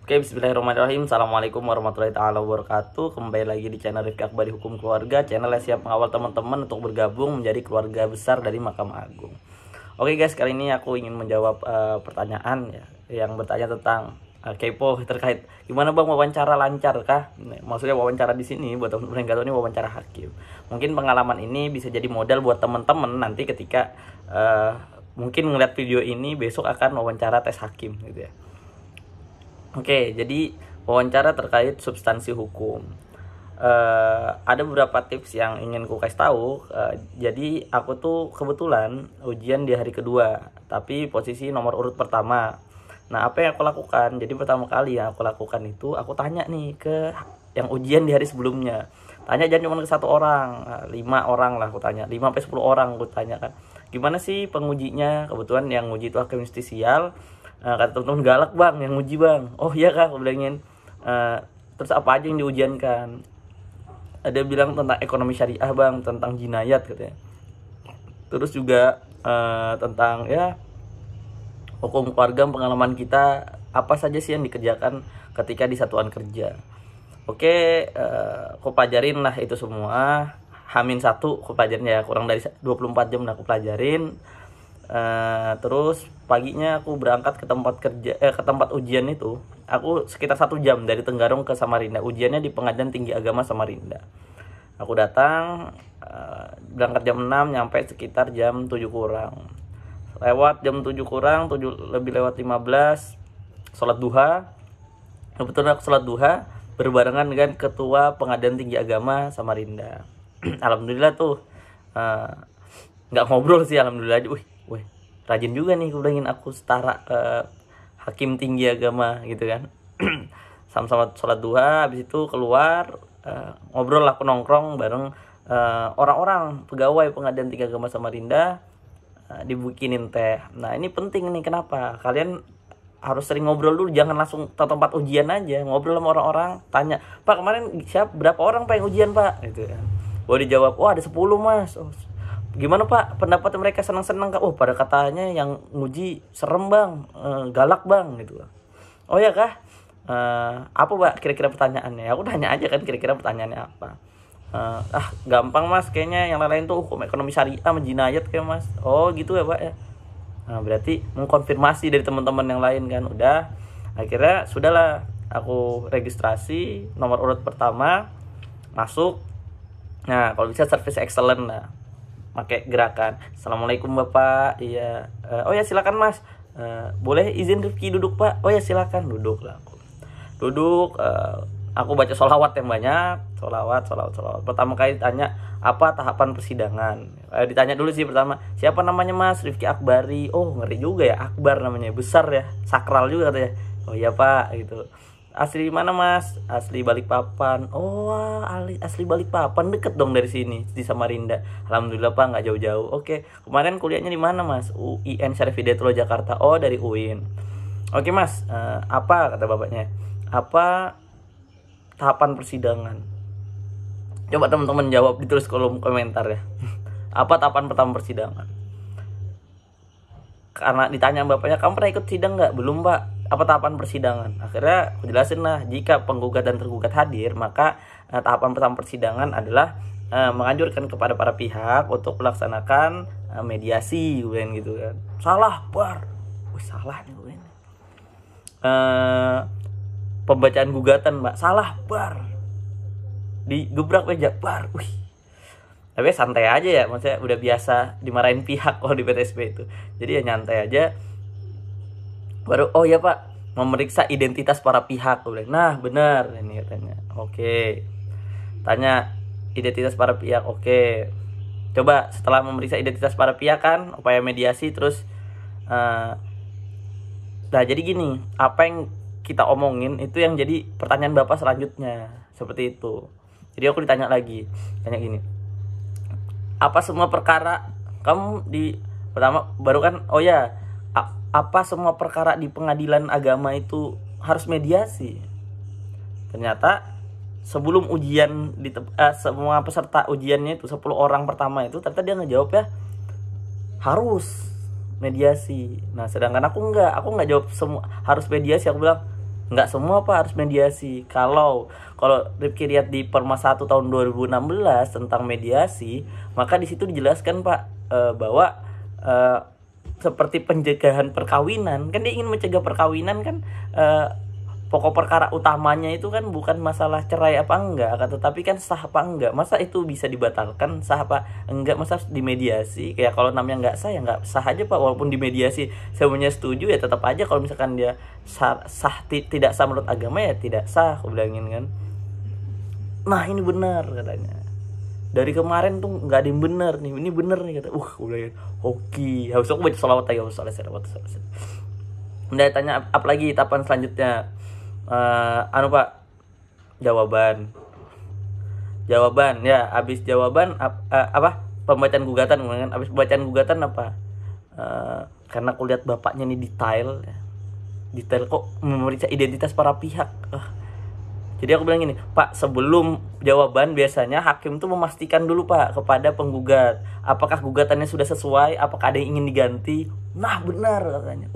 Oke, bismillahirrahmanirrahim. Assalamualaikum warahmatullahi taala wabarakatuh. Kembali lagi di channel Rifki Akbari Hukum Keluarga. Channel yang siap mengawal teman-teman untuk bergabung menjadi keluarga besar dari Mahkamah Agung. Oke guys, kali ini aku ingin menjawab pertanyaan ya, yang bertanya tentang kepo terkait gimana bang wawancara lancar kah? Maksudnya wawancara di sini buat teman-teman yang gak tahu ini wawancara hakim. Mungkin pengalaman ini bisa jadi modal buat teman-teman nanti ketika mungkin ngeliat video ini besok akan wawancara tes hakim gitu ya. Oke, jadi wawancara terkait substansi hukum. Ada beberapa tips yang ingin ku kasih tahu. Jadi aku tuh kebetulan ujian di hari kedua, tapi posisi nomor urut pertama. Nah, apa yang aku lakukan? Jadi pertama kali yang aku lakukan itu aku tanya nih ke yang ujian di hari sebelumnya. Tanya jangan cuma ke satu orang, 5 orang lah aku tanya, 5 sampai 10 orang aku tanya kan. Gimana sih pengujinya? Kebetulan yang nguji itu hakim justisial. Kata temen-temen galak bang yang uji bang. Oh iya kak, aku bilangin. Terus apa aja yang diujiankan? Ada bilang tentang ekonomi syariah bang, tentang jinayat katanya. Terus juga tentang ya hukum keluarga, pengalaman kita apa saja sih yang dikerjakan ketika di satuan kerja. Oke, aku pelajarin lah itu semua. Hamin 1 aku pelajarin ya, kurang dari 24 jam lah aku pelajarin. Terus paginya aku berangkat ke tempat kerja, ke tempat ujian itu. Aku sekitar 1 jam dari Tenggarong ke Samarinda. Ujiannya di Pengadilan Tinggi Agama Samarinda. Aku datang, berangkat jam 6, nyampe sekitar jam 7 kurang. Lewat jam 7 kurang, 7 lebih lewat 15, sholat duha. Kebetulan aku sholat duha berbarengan dengan Ketua Pengadilan Tinggi Agama Samarinda. Alhamdulillah tuh, nggak ngobrol sih, alhamdulillah aja. Wih, rajin juga nih, aku ingin aku setara hakim tinggi agama gitu kan. Sama-sama sholat duha, habis itu keluar, ngobrol lah, aku nongkrong bareng orang-orang pegawai Pengadilan Tinggi Agama Samarinda, dibikinin teh. Nah ini penting nih, kenapa? Kalian harus sering ngobrol dulu, jangan langsung ke tempat ujian aja. Ngobrol sama orang-orang, tanya, Pak kemarin berapa orang pak yang ujian pak? Gitu kan. Boleh dijawab, wah ada 10 mas. Oh, gimana pak pendapat mereka, senang-senang kak? Oh pada katanya yang nguji serem bang, galak bang gitu. Oh ya kah, apa pak kira-kira pertanyaannya? Aku tanya aja kan kira-kira pertanyaannya apa. Gampang mas, kayaknya yang lain tuh hukum ekonomi syariah sama jinayat kayak mas. Oh gitu ya pak ya. Nah berarti mengkonfirmasi dari teman-teman yang lain kan. Udah, akhirnya sudahlah aku registrasi nomor urut pertama, masuk. Nah kalau bisa service excellent lah, pakai gerakan assalamualaikum bapak, iya, oh ya silakan mas, boleh izin Rifki duduk pak, oh ya silakan duduk lah. Aku duduk, aku baca sholawat yang banyak, sholawat. Pertama kali tanya apa tahapan persidangan, ditanya dulu sih pertama siapa namanya mas, Rifki Akbari. Oh ngeri juga ya, Akbar namanya, besar ya, sakral juga katanya. Oh iya pak gitu. Asli mana mas? Asli Balikpapan. Oh asli Balikpapan, deket dong dari sini di Samarinda. Alhamdulillah pak, nggak jauh-jauh. Oke, kemarin kuliahnya di mana mas? UIN Syarif Hidayatullah Jakarta. Oh dari UIN. Oke mas, apa kata bapaknya? Apa tahapan persidangan? Coba teman-teman jawab, ditulis kolom komentar ya. Apa tahapan pertama persidangan? Karena ditanya bapaknya, kamu pernah ikut sidang nggak? Belum pak. Apa tahapan persidangan? Akhirnya aku jelasin lah, jika penggugat dan tergugat hadir, maka tahapan pertama persidangan adalah menganjurkan kepada para pihak untuk melaksanakan mediasi, gitu kan. Salah bar, salah nih gue. Pembacaan gugatan mbak, salah bar, digebrak meja bar. Tapi santai aja ya, maksudnya udah biasa dimarahin pihak kalau di PTSP itu. Jadi ya nyantai aja. Baru oh ya pak, memeriksa identitas para pihak. Nah benar ini katanya. Oke, tanya identitas para pihak. Oke, coba setelah memeriksa identitas para pihak kan, upaya mediasi. Terus nah jadi gini, apa yang kita omongin itu yang jadi pertanyaan bapak selanjutnya, seperti itu. Jadi aku ditanya lagi, tanya gini, apa semua perkara kamu di pertama baru kan, oh ya, apa semua perkara di pengadilan agama itu harus mediasi? Ternyata sebelum ujian semua peserta ujiannya itu 10 orang pertama itu ternyata dia ngejawab ya harus mediasi. Nah sedangkan aku nggak jawab semua harus mediasi. Aku bilang nggak semua Pak harus mediasi. Kalau Rifki lihat di Perma 1 tahun 2016 tentang mediasi, maka di situ dijelaskan Pak, bahwa seperti pencegahan perkawinan, kan dia ingin mencegah perkawinan kan, pokok perkara utamanya itu kan bukan masalah cerai apa enggak, tetapi kan sah apa enggak. Masa itu bisa dibatalkan, sah apa enggak, masa harus dimediasi? Kayak kalau namanya enggak sah ya enggak sah aja Pak, walaupun dimediasi semuanya setuju ya tetap aja kalau misalkan dia tidak sah menurut agama ya tidak sah, aku bilangin kan. Nah ini benar katanya, dari kemarin tuh nggak ada yang benar nih, ini benar nih kata. Aku bilangin hoki, harus aku baca salawat aja, udah tanya apa lagi tahapan selanjutnya. Pak, jawaban ya, habis jawaban apa pembacaan gugatan kan, habis pembacaan gugatan apa, karena aku lihat bapaknya nih detail kok memeriksa identitas para pihak. Jadi aku bilang gini, Pak, sebelum jawaban biasanya hakim tuh memastikan dulu Pak kepada penggugat, apakah gugatannya sudah sesuai, apakah ada yang ingin diganti. Nah benar katanya.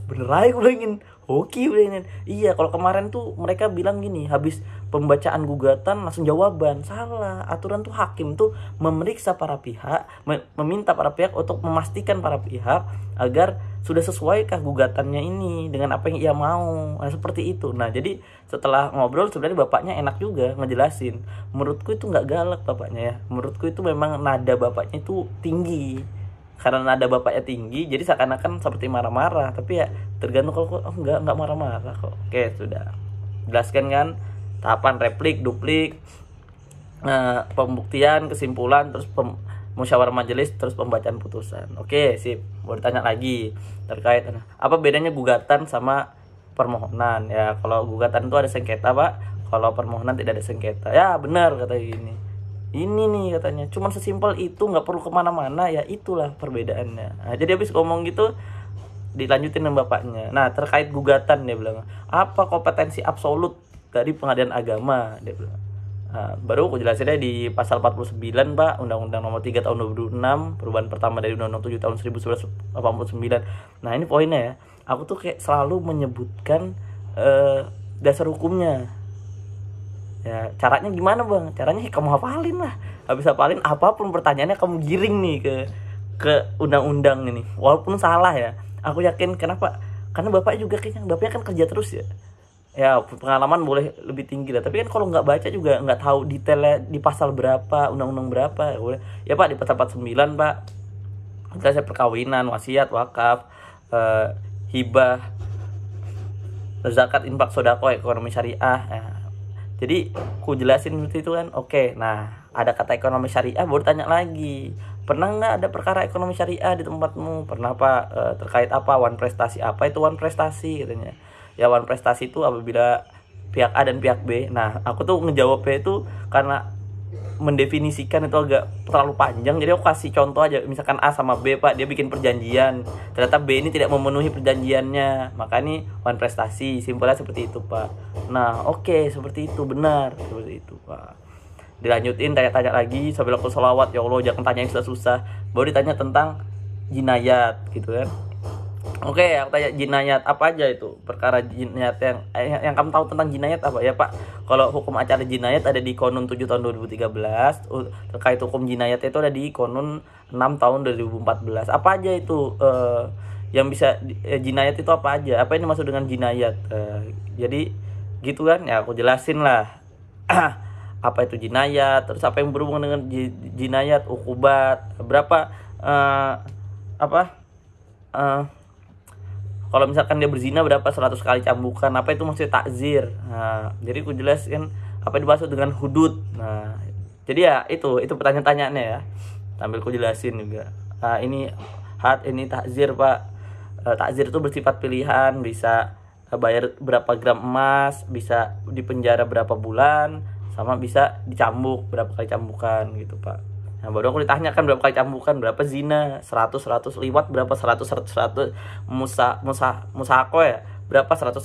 Bener aja gue ingin hoki bilangin. Iya, kalau kemarin tuh mereka bilang gini, habis pembacaan gugatan langsung jawaban. Salah. Aturan tuh hakim tuh memeriksa para pihak, meminta para pihak untuk memastikan para pihak agar sudah sesuaikah gugatannya ini dengan apa yang ia mau. Nah, seperti itu. Nah, jadi setelah ngobrol sebenarnya bapaknya enak juga ngejelasin. Menurutku itu nggak galak bapaknya ya. Menurutku itu memang nada bapaknya itu tinggi. Karena nada bapaknya tinggi, jadi seakan-akan seperti marah-marah. Tapi ya tergantung, kalau enggak marah-marah kok. Oke, sudah jelaskan kan tahapan replik, duplik, pembuktian, kesimpulan, terus musyawarah majelis, terus pembacaan putusan. Oke, sip. Boleh tanya lagi terkait apa bedanya gugatan sama permohonan. Ya, kalau gugatan itu ada sengketa Pak, kalau permohonan tidak ada sengketa. Ya benar kata gini. Ini nih katanya, cuman sesimpel itu, nggak perlu kemana-mana. Ya itulah perbedaannya. Nah, jadi habis ngomong gitu dilanjutin sama bapaknya. Nah terkait gugatan dia bilang, apa kompetensi absolut dari pengadilan agama, dia bilang. Nah, baru aku jelasinnya di pasal 49 Pak, Undang-Undang Nomor 3 Tahun 2006, perubahan pertama dari Undang-Undang 7 Tahun 1989. Nah ini poinnya ya, aku tuh kayak selalu menyebutkan dasar hukumnya. Ya, caranya gimana Bang? Caranya kamu hafalin lah. Habis hafalin, apapun pertanyaannya kamu giring nih ke undang-undang ini. Walaupun salah ya. Aku yakin kenapa? Karena bapaknya kan kerja terus ya. Ya, pengalaman boleh lebih tinggi lah. Tapi kan kalau nggak baca juga nggak tahu detailnya di pasal berapa, undang-undang berapa. Ya Pak, di pasal 49 Pak. Misalnya perkawinan, wasiat, wakaf, hibah, zakat, infak, sedekah, ekonomi syariah. Ya. Jadi aku jelasin seperti itu kan. Oke, nah ada kata ekonomi syariah, baru tanya lagi, pernah nggak ada perkara ekonomi syariah di tempatmu? Pernah Pak. Terkait apa? Wan prestasi. Apa itu wan prestasi katanya? Ya wan prestasi itu apabila pihak A dan pihak B. Nah aku tuh ngejawabnya itu karena mendefinisikan itu agak terlalu panjang, jadi aku kasih contoh aja. Misalkan A sama B Pak, dia bikin perjanjian, ternyata B ini tidak memenuhi perjanjiannya, maka ini wan prestasi. Simpelnya seperti itu Pak. Nah oke, seperti itu, benar seperti itu Pak. Dilanjutin tanya-tanya lagi sambil aku sholawat, ya Allah jangan tanya yang susah-susah. Baru ditanya tentang jinayat gitu kan. Oke, aku tanya jinayat apa aja itu? Perkara jinayat yang kamu tahu tentang jinayat apa ya Pak? Kalau hukum acara jinayat ada di Konun 7 tahun 2013. Terkait hukum jinayat itu ada di Konun 6 tahun 2014. Apa aja itu yang bisa jinayat itu apa aja? Apa ini maksud dengan jinayat? Jadi gitu kan? Ya aku jelasin lah. Apa itu jinayat? Terus apa yang berhubungan dengan jinayat? Ukubat berapa? Kalau misalkan dia berzina berapa 100 kali cambukan, apa itu maksudnya takzir. Nah, jadi aku jelaskan apa yang dimaksud dengan hudud. Nah, jadi ya itu pertanyaan-tanyaannya ya. Sambil aku jelasin juga. Nah, ini takzir Pak. Takzir itu bersifat pilihan, bisa bayar berapa gram emas, bisa dipenjara berapa bulan, sama bisa dicambuk berapa kali cambukan gitu Pak. Nah, baru aku ditanyakan berapa kali cambukan, berapa zina, 100 liwat berapa, 100 musako ya, berapa 100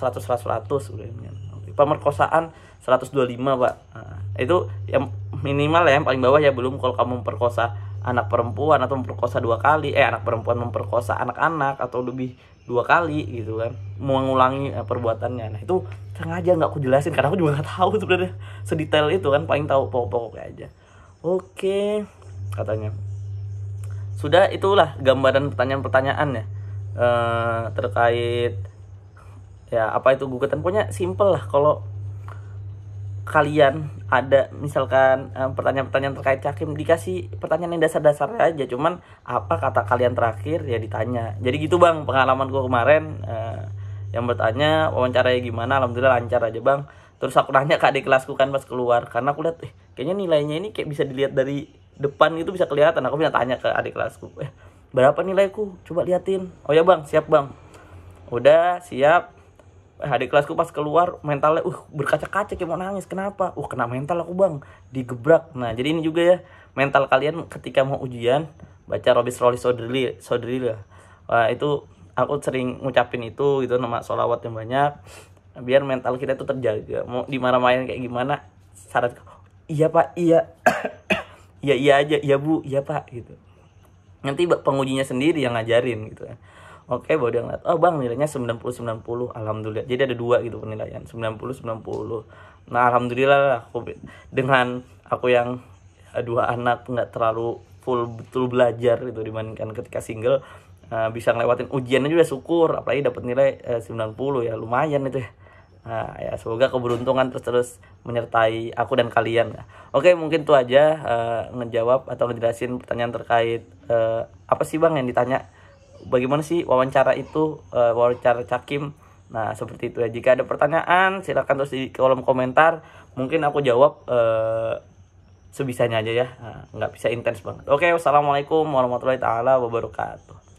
pemerkosaan 125 Pak. Nah, itu yang minimal ya, yang paling bawah ya, belum kalau kamu memperkosa anak perempuan atau memperkosa 2 kali, anak perempuan memperkosa anak-anak atau lebih 2 kali gitu kan, mengulangi perbuatannya. Nah itu sengaja nggak aku jelasin karena aku juga nggak tahu sebenarnya sedetail itu kan, paling tahu pokok-pokoknya aja. Oke, katanya sudah, itulah gambaran pertanyaan-pertanyaan ya, terkait ya apa itu gugatan. Pokoknya simple lah. Kalau kalian ada misalkan pertanyaan-pertanyaan terkait Cakim, dikasih pertanyaan yang dasar-dasar aja, cuman apa kata kalian terakhir ya ditanya. Jadi gitu bang, pengalaman gue kemarin yang bertanya wawancaranya gimana, alhamdulillah lancar aja bang. Terus aku nanya ke adik kelasku kan pas keluar, karena aku lihat kayaknya nilainya ini kayak bisa dilihat dari depan itu, bisa kelihatan. Aku bisa tanya ke adik kelasku, berapa nilaiku, coba liatin. Oh ya bang, siap bang. Udah siap. Adik kelasku pas keluar mentalnya berkaca-kaca kayak mau nangis. Kenapa? Kena mental aku bang, digebrak. Nah jadi ini juga ya, mental kalian ketika mau ujian, baca Robis Roli Sodri lah. Wah itu aku sering ngucapin itu gitu, nama sholawat yang banyak, biar mental kita itu terjaga. Mau dimarah-marahin kayak gimana, syarat iya pak, iya iya iya aja, iya bu, iya pak gitu. Nanti pengujinya sendiri yang ngajarin gitu ya. Oke, baru dia ngeliat, oh bang nilainya 90-90, alhamdulillah. Jadi ada 2 gitu penilaian, 90-90. Nah alhamdulillah aku, dengan aku yang 2 anak nggak terlalu full betul belajar gitu dibandingkan ketika single, bisa ngelewatin ujiannya juga syukur. Apalagi dapat nilai 90 ya, lumayan itu ya. Nah ya semoga keberuntungan terus menyertai aku dan kalian. Oke, mungkin itu aja ngejawab atau ngejelasin pertanyaan terkait apa sih bang yang ditanya, bagaimana sih wawancara itu, wawancara Cakim. Nah seperti itu ya. Jika ada pertanyaan silahkan terus di kolom komentar, mungkin aku jawab sebisanya aja ya, nggak bisa intens banget. Oke, wassalamualaikum warahmatullahi taala wabarakatuh.